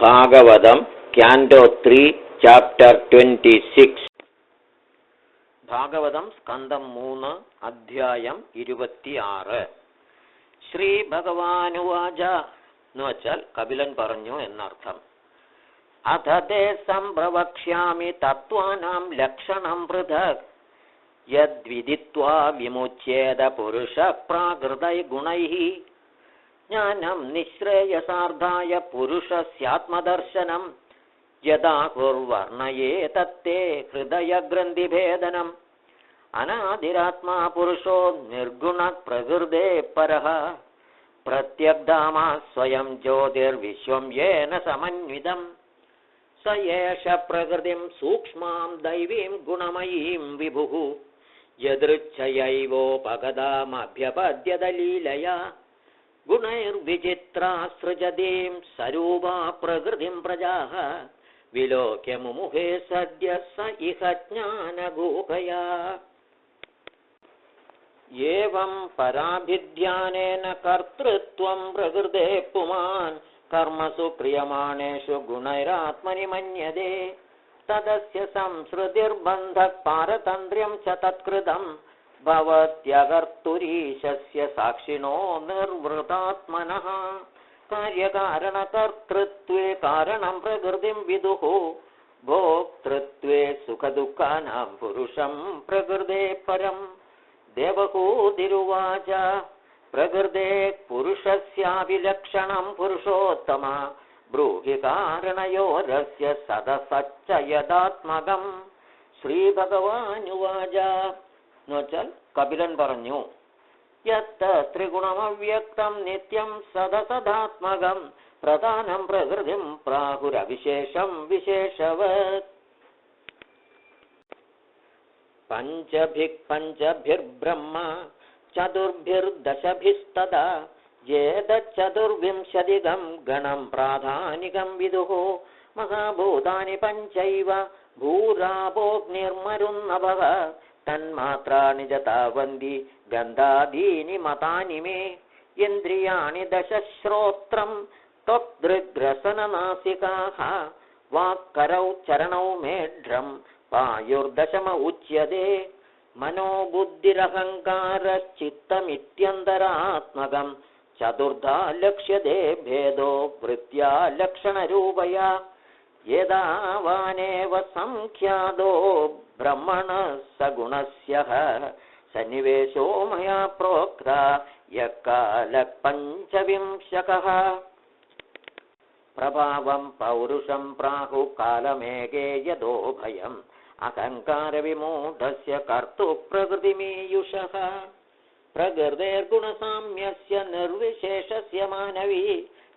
Bhagavatam ക്യാൻഡോ 3 chapter 26. Bhagavatam സ്കന്ധം 3 അധ്യായം 26. ശ്രീ ഭഗവാനുവാച എന്ന് വച്ചാൽ കപിലൻ പറഞ്ഞു എന്നർത്ഥം. അഥ തേ സംപ്രവക്ഷ്യാമി തത്വാനാം ലക്ഷണം പൃഥക് യദ്വിദിത്വാ വിമുച്യേത പുരുഷ പ്രാകൃതൈ ഗുണൈഃ ജ്ഞാനം നിശ്രേയസാർദ്ധായ പുരുഷസ്യാത്മദർശനം യഥാ കുർവർണയേ തത്തേ ഹൃദയഗ്രന്ഥിഭേദനം അനാദിരാത്മാ പുരുഷോ നിർഗുണ പ്രകൃതേ പരഃ പ്രത്യഗ്ധാമാ സ്വയം ജ്യോതിർവിശ്വം യേന സമന്വിതം സ യേഷ പ്രകൃതിം സൂക്ഷ്മാം ദൈവീം ഗുണമയീം വിഭുഃ യദൃച്ഛയൈവോപഗതാമഭ്യപദ്യത ലീലയാ ഗുണൈർവിചിത്രാ സൃജതീം സരൂപാ പ്രകൃതിം പ്രജാഃ വിലോക്യ മുമുഹേ സദ്യ സ ഇഹ ജ്ഞാനഗൂഹയാ. ഏവം പരാഭിധ്യാനേന കർത്തൃത്വം പ്രകൃതേ പുമാൻ കർമ്മസു ക്രിയമാണേഷു ഗുണൈരാത്മനി മന്യതേ തദസ്യ സംസൃതിർബന്ധഃ പാരതന്ത്ര്യം ച തത്കൃതം ഭവത്യകർത്തുരീശസ്യ സാക്ഷിണോ നിർവൃതാത്മനഃ കാര്യകാരണകർത്തൃത്വേ കാരണം പ്രകൃതിം വിദുഃ ഭോക്തൃത്വേ സുഖദുഃഖാനാം പുരുഷം പ്രകൃതേ പരം. ദേവഹൂതിരുവാച പ്രകൃതേ പുരുഷസ്യാഭിലക്ഷണം പുരുഷോത്തമ ബ്രൂഹി കാരണയോരസ്യ സദസച്ച യഥാത്മകം. ശ്രീഭഗവാനുവാച എന്നുവെച്ചാൽ കപിലൻ പറഞ്ഞു, യത്ത് ത്രിഗുണമവ്യക്തം നിത്യം സദസദാത്മകം പ്രധാനം പ്രകൃതിം പ്രാഹുരവിശേഷം വിശേഷവത്. പഞ്ചഭിർബ്രഹ്മ ചതുർഭിർദശഭിസ്തദാ ഏതച്ചതുർവിംശതികം ഗണം പ്രാധാനികം വിദുഃ മഹാഭൂതാനി പഞ്ചൈവ ഭൂരാപോഗ്നിർമരുന്നഭഃ തന്മാത്രാണി ജതാവന്തി ഗന്ധാദീനി മതാനി മേ ഇന്ദ്രിയാണി ദശ ശ്രോത്രം ത്വഗ്ദൃഗ്രസനനാസികാഃ വാക്കരൗ ചരണൗ മേഢ്രം പായുർദശമ ഉച്യതേ മനോബുദ്ധിരഹങ്കാരശ്ചിത്തമിത്യന്തരാത്മകം ചതുർധാ ലക്ഷ്യതേ ഭേദോ വൃത്യാ ലക്ഷണരൂപയാ യേതാവാനേവ സംഖ്യാതോ ബ്രഹ്മണ സഗുണസ്യഃ സന്നിവേശോ മയാ പ്രോക്ത യക്കാല പഞ്ചവിംശകഃ. പ്രഭാവം പൗരുഷം പ്രാഹു കാലമേകേ യദോ ഭയം അഹങ്കാരവിമൂഢസ്യ കർത്തൃ പ്രകൃതിമീയുഷഃ പ്രകൃതേർഗുണസാമ്യസ്യ നിർവിശേഷസ്യ മാനവീ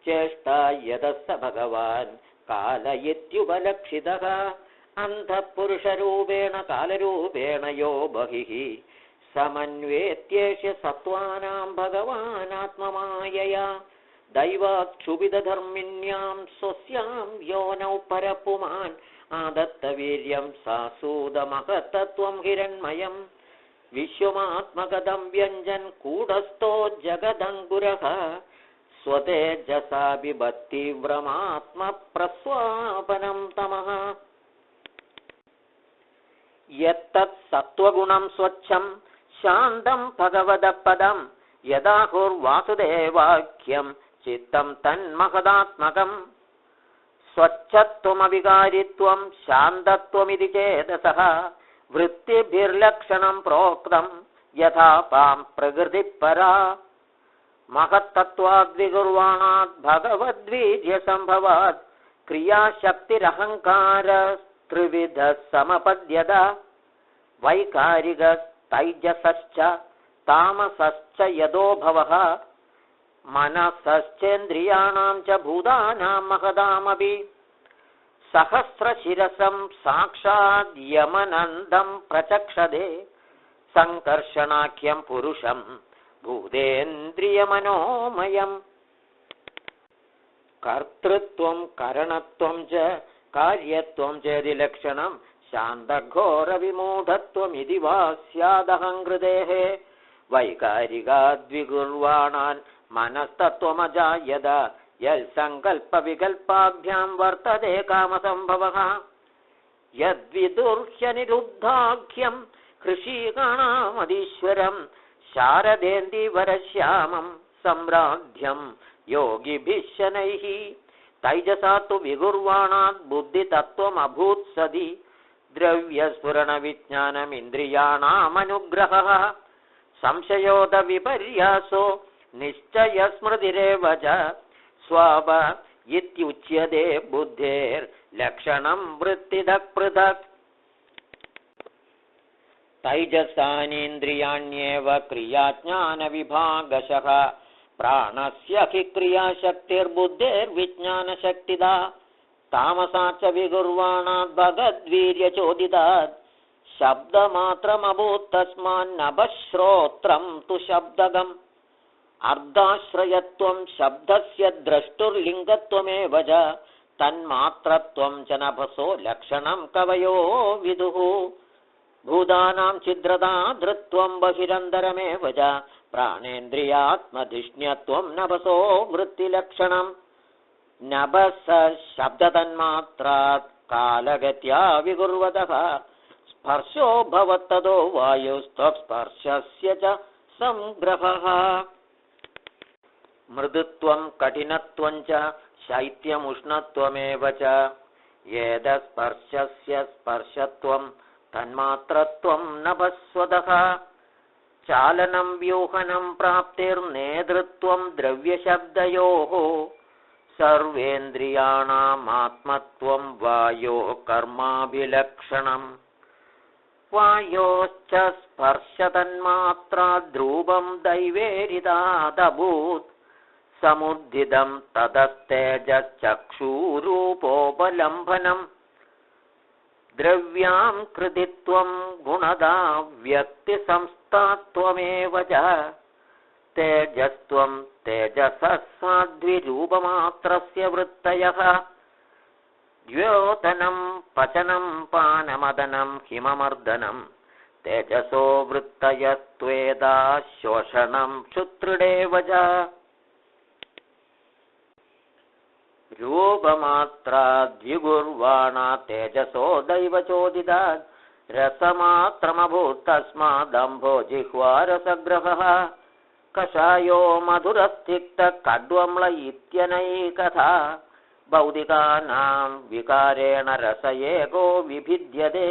ചേഷ്ടാ യതസ്സ ഭഗവാൻ കാല ഇത്യുപലക്ഷിതഃ അന്ധഃപുരുഷരൂപേണ കാലരൂപേണ യോ ബഹിഃ സമന്വേത്യേഷ്യ സത്വാനാം ഭഗവാനാത്മമായയാ ദൈവാക്ഷുഭിതധർമ്മിണ്യാം സ്വസ്യാം യോനൗ പരപുമാൻ ആദത്തവീര്യം സാസൂതമഹത്തത്വം ഹിരണ്മയം വിശ്വമാത്മകദം വ്യഞ്ജൻ കൂടസ്ഥോ ജഗദങ്കുരഃ സ്വതേജസാ ബിഭത്തീവ്രമാത്മപ്രസ്വാപനം തമഃ. യത്തത് സത്വഗുണം സ്വച്ഛം ശാന്തം ഭഗവദപദം യദാഹുർവാസുദേവാഖ്യം ചിത്തം തന്മഹദാത്മകം സ്വച്ഛത്വമവികാരിത്വം ശാന്തത്വമിതി ചേതസഃ വൃത്തിഭിർലക്ഷണം പ്രോക്തം യഥാ പാം പ്രകൃതിപരാ മഹത്തത്വാദ്വികുർവാണാത് ഭഗവദ്വീര്യസംഭവാത് ക്രിയാശക്തിരഹങ്കാര ത്രിവിധ സമപദ്യത വൈകാരിക തൈജസശ്ച താമസശ്ച യദോ ഭവഃ മനസശ്ചേന്ദ്രിയാണാം ച ഭൂതാനാം മഹദാമപി സഹസ്രശിരസം സാക്ഷാദ് യമനന്ദം പ്രചക്ഷതേ സംകർഷണാഖ്യം പുരുഷം ഭൂതേന്ദ്രിയമനോമയം. കർത്തൃത്വം കരണത്വം ച കാര്യത്വം ചേതി ലക്ഷണം ശാന്തഘോരവിമൂഢത്വമിതി വാ സ്യാദഹംകൃതേഃ വൈകാരികാദ്വികുർവാണാൻ മനസ്തത്വമജായത यत्सङ्कल्पविकल्पाभ्यां वर्तते कामसम्भवः यद्विदुर्ह्यनिरुद्धाख्यं कृषिकाणामधीश्वरं शारदेन्दीवरश्यामं सम्राध्यं योगिभिः शनैः तैजसा तु विगुर्वाणात् बुद्धितत्त्वमभूत् सदि द्रव्यस्फुरणविज्ञानमिन्द्रियाणामनुग्रहः संशयोदविपर्यासो निश्चयस्मृतिरेव च स्वाव इत्युच्यते बुद्धेर्लक्षणं वृत्तिदः पृथक् तैजसानीन्द्रियाण्येव क्रियाज्ञानविभागशः प्राणस्य हि क्रियाशक्तिर्बुद्धेर्विज्ञानशक्तिदा तामसा च विगुर्वाणात् भगद्वीर्यचोदितात् शब्दमात्रमभूत् तस्मान्नभश्रोत्रं तु शब्दगम् अर्धाश्रयत्वं शब्दस्य द्रष्टुर्लिङ्गत्वमेव च तन्मात्रत्वं च नभसो लक्षणं कवयो विदुः भूतानां छिद्रता धृत्वं बहिरन्तरमेव च प्राणेन्द्रियात्मधिष्ण्यत्वं नभसो वृत्तिलक्षणं नभस शब्दतन्मात्रात् कालगत्या विकुर्वतः स्पर्शो भवत्तदो वायुस्त्वक्स्पर्शस्य च संग्रहः मृदुत्वं कठिनत्वं च शैत्यमुष्णत्वमेव च येदस्पर्शस्य स्पर्शत्वं तन्मात्रत्वं नभस्वतः चालनं व्यूहनं प्राप्तिर्नेतृत्वं द्रव्यशब्दयोः सर्वेन्द्रियाणामात्मत्वं वायोः कर्माभिलक्षणम् वायोश्च स्पर्शतन्मात्राद्रूपं दैवेरिदादभूत् समुद्दितं ततस्तेजश्चक्षुरूपोपलम्भनम् द्रव्यां कृतित्वं गुणदा व्यक्तिसंस्थात्वमेव च तेजस्त्वं तेजसः साध्विरूपमात्रस्य वृत्तयः द्योतनं पचनं पानमदनं हिममर्दनं तेजसो वृत्तयस्त्वेदा शोषणं क्षुत्रुडेव च रूपमात्राद्विगुर्वाणा तेजसो दैवचोदितात् रसमात्रमभूत् तस्मादम्भो जिह्वारसग्रहः कषायो मधुरस्तिक्तः कड्वम्ल इत्यनैकथा भौतिकानां विकारेण रस एको विभिद्यते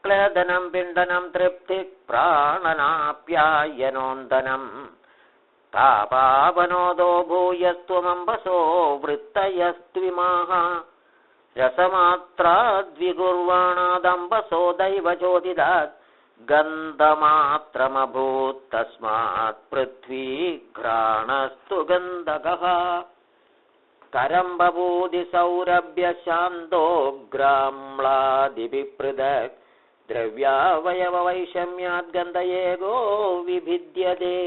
क्लेदनं पिण्डनं तृप्तिः प्राणनाप्यायनोन्दनं तापावनोदो भूयस्त्वमम्बसो वृत्तयस्त्विमाः रसमात्राद्विगुर्वाणादम्बसो दैवचोदितात् गन्धमात्रमभूत् तस्मात् पृथ्वी घ्राणस्तु गन्धकः करम्बभूदिसौरभ्यशान्तोग्राम्लादिभिः पृथक् द्रव्यावयववैषम्यात् गन्धयेगो विभिद्यते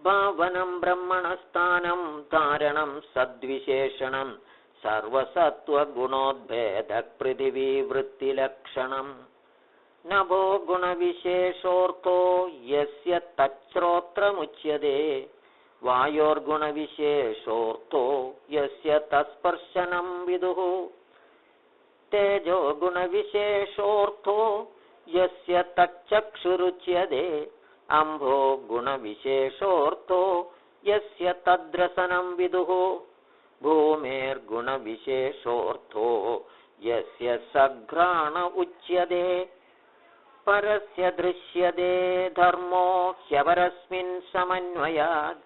भावनं ब्रह्मणस्थानं धारणं सद्विशेषणं सर्वसत्त्वगुणोद्भेदः पृथिवीवृत्तिलक्षणम् नभो गुणविशेषोऽर्थो यस्य तच्छ्रोत्रमुच्यते वायोर्गुणविशेषोऽर्थो यस्य तत्स्पर्शनं विदुः तेजो गुणविशेषोऽर्थो यस्य तच्चक्षुरुच्यते अम्भो गुणविशेषोऽर्थो यस्य तद्रसनं विदुः भूमेर्गुणविशेषोऽर्थो यस्य सघ्राण उच्यते परस्य दृश्यते धर्मो ह्यपरस्मिन् समन्वयात्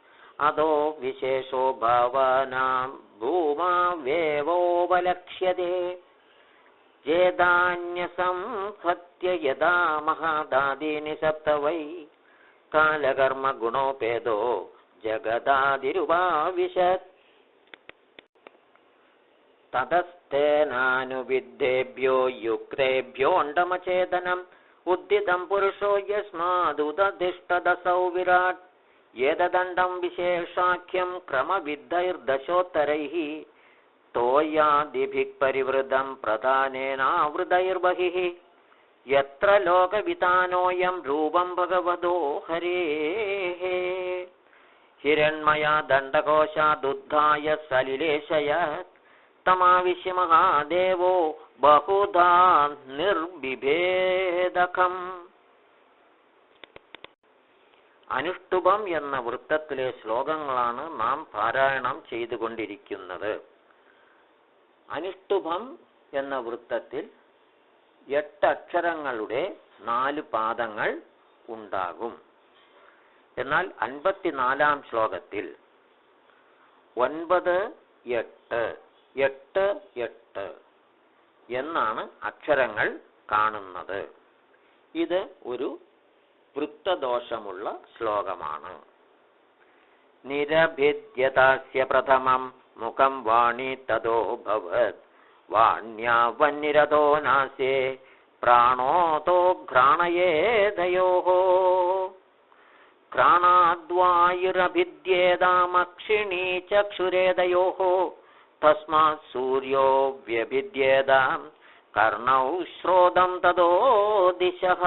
अदो विशेषो भावानां भूमावेवोपलक्ष्यते येदान्यसंहत्य यदा महादादीनि सप्त वै कालकर्मगुणोपेदो जगदादिरुपाविशत् ततस्तेनानुविद्धेभ्यो युक्तेभ्योऽण्डमचेतनम् उद्दितं पुरुषो यस्मादुदधिष्ठदसौ विराट् एतदण्डं विशेषाख्यं क्रमविद्धैर्दशोत्तरैः तोयादिभिः परिवृतं प्रधानेनावृतैर्बहिः यत्र लोकवितानोऽयं रूपं भगवतो हरेः हिरण्मया दण्डकोशादुद्धाय सलिलेशयत् तमाविश्य महादेवो बहुधा निर्बिभेदकम्. അനുഷ്ടുഭം എന്ന വൃത്തത്തിലെ ശ്ലോകങ്ങളാണ് നാം പാരായണം ചെയ്തുകൊണ്ടിരിക്കുന്നത്. അനുഷ്ടുഭം എന്ന വൃത്തത്തിൽ 8 അക്ഷരങ്ങളുടെ 4 പാദങ്ങൾ ഉണ്ടാകും. എന്നാൽ 54-ാം ശ്ലോകത്തിൽ 9, 8, 8, 8 എന്നാണ് അക്ഷരങ്ങൾ കാണുന്നത്. ഇത് ഒരു വൃത്തദോഷമുള്ള ശ്ലോകമാണ്. നിരഭിദ്യതാസ്യ പ്രഥമം മുഖം വാണി തതോ ഭവത് വാണ്യാ വന്നിരതോ നാസ്യേ പ്രാണോതോ ഘ്രാണയേതയോഃ ഘ്രാണാദ്വായുരഭിദ്യേതാമക്ഷിണീ ചക്ഷുരേതയോഃ തസ്മാത് സൂര്യോ വ്യഭിദ്യേതാം കർണൗ ശ്രോതം തതോ ദിശഃ.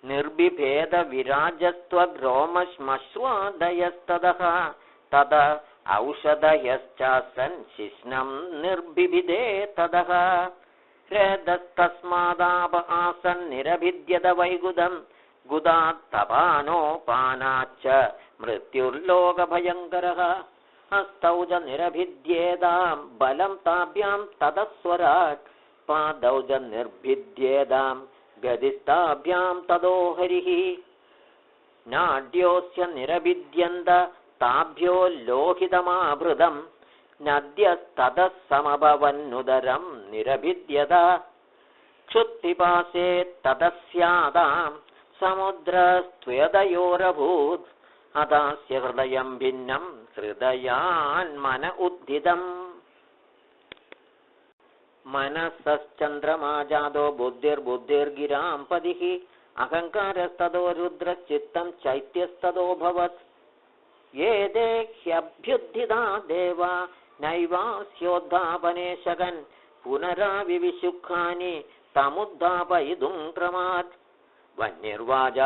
നിർബിഭേദ വിരാജസ്ത്വഗ്രോമശ്മശ്വാദയസ്തതഃ തത ഔഷധയശ്ചാസൻ ശിശ്നം നിർബിഭിദേ തതഃ രേദസ്തസ്മാദാപ ആസൻ നിരഭിദ്യത വൈഗുദം ഗുദാത്തപാനോപാനാച്ച മൃത്യുർലോകഭയങ്കരഃ ഹസ്തൗജ നിരഭിദ്യേതാം ബലം താഭ്യാം തതസ്വരാട് പാദൗജ നിർഭിദ്യേതാം ഗതിസ്താഭ്യാം തതോ ഹരിഃ നാഡ്യോസ്യ നിരഭിദ്യന്ത താഭ്യോ ലോഹിതമാഭൃതം നദ്യസ്തതഃ സമഭവന്നുദരം നിരഭിദ്യത ക്ഷുത്പിപാസേ തതസ്യാതാം സമുദ്രസ്ത്വദയോരഭൂത് അതാസ്യ ഹൃദയം ഭിന്നം ഹൃദയാന്മന ഉദ്ധിതം. മനസശ്ചന്ദ്രമാജാതോ ബുദ്ധിർബുദ്ധിർഗിരാം പതിഃ അഹങ്കാരസ്തതോ രുദ്രശ്ചിത്തം ചൈത്യസ്തതോ ഭവത് ഏതേ ഹ്യഭ്യുദ്ധിതാ ദേവ നൈവാസ്യോദ്ധാപനേ ശകൻ പുനരാവിവിശുഖാനി തമുദ്ധാപയിതും ക്രമാത് വന്യർവാച